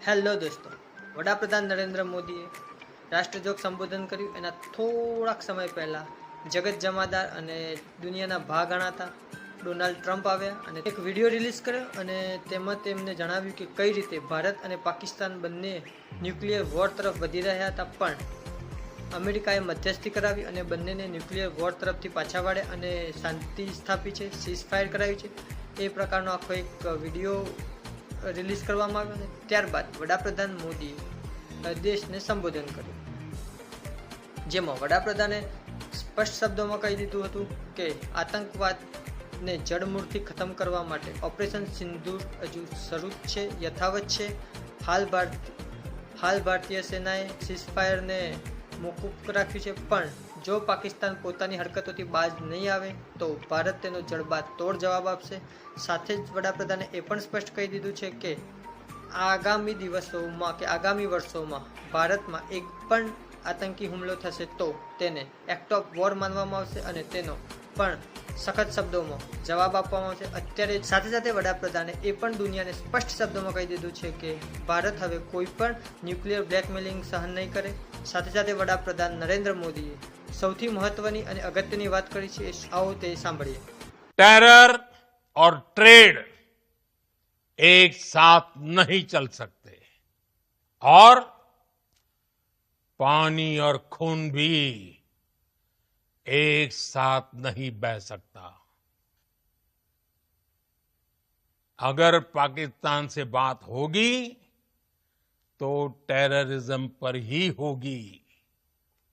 Hello દોસ્તો, વડાપ્રધાન નરેન્દ્ર મોદીએ રાષ્ટ્રજોગ સંબોધન કર્યું. એના થોડાક સમય પહેલાં જગત જમાદાર અને દુનિયાના ભાગ ગણાતા ડોનાલ્ડ ટ્રમ્પ આવ્યા અને એક વિડીયો રિલીઝ કર્યો અને તેમાં તેમને જણાવ્યું કે કઈ રીતે ભારત અને પાકિસ્તાન બંને ન્યુક્લિયર વોર તરફ વધી રહ્યા હતા, પણ અમેરિકાએ મધ્યસ્થી કરાવી અને બંનેને ન્યુક્લિયર વોર તરફથી પાછા વાળ્યા અને શાંતિ સ્થાપી છે, સીઝફાયર કરાવી છે. એ પ્રકારનો આખો એક વિડીયો રિલીઝ કરવામાં આવ્યો અને ત્યારબાદ વડાપ્રધાન મોદીએ દેશને સંબોધન કર્યું, જેમાં વડાપ્રધાને સ્પષ્ટ શબ્દોમાં કહી દીધું હતું કે આતંકવાદને જડમૂળથી ખતમ કરવા માટે ઓપરેશન સિંદૂર હજુ શરૂ છે, યથાવત છે. હાલ ભારતીય સેનાએ સીઝફાયરને મોકૂફ રાખ્યું છે, પણ જો પાકિસ્તાન પોતાની હરકતોથી બાજ નહીં આવે તો ભારત તેનો જડબાતોડ જવાબ આપશે. સાથે જ વડાપ્રધાને એ પણ સ્પષ્ટ કહી દીધું છે કે આગામી દિવસોમાં કે આગામી વર્ષોમાં ભારતમાં એક પણ આતંકી હુમલો થશે તો તેને એક્ટ ઓફ વોર માનવામાં આવશે અને તેનો પણ સખત શબ્દોમાં જવાબ આપવામાં આવશે. અત્યારે સાથે સાથે વડાપ્રધાને એ પણ દુનિયાને સ્પષ્ટ શબ્દોમાં કહી દીધું છે કે ભારત હવે કોઈ પણ ન્યુક્લિયર બ્લેકમેલિંગ સહન નહીં કરે. સાથે સાથે વડાપ્રધાન નરેન્દ્ર મોદીએ સૌથી મહત્વની અને અગત્યની વાત કરી છે, આવો તે સાંભળીએ. टेरर और ट्रेड एक साथ नहीं चल सकते और पानी और खून भी एक साथ नहीं बह सकता. अगर पाकिस्तान से बात होगी तो टेररिज्म पर ही होगी.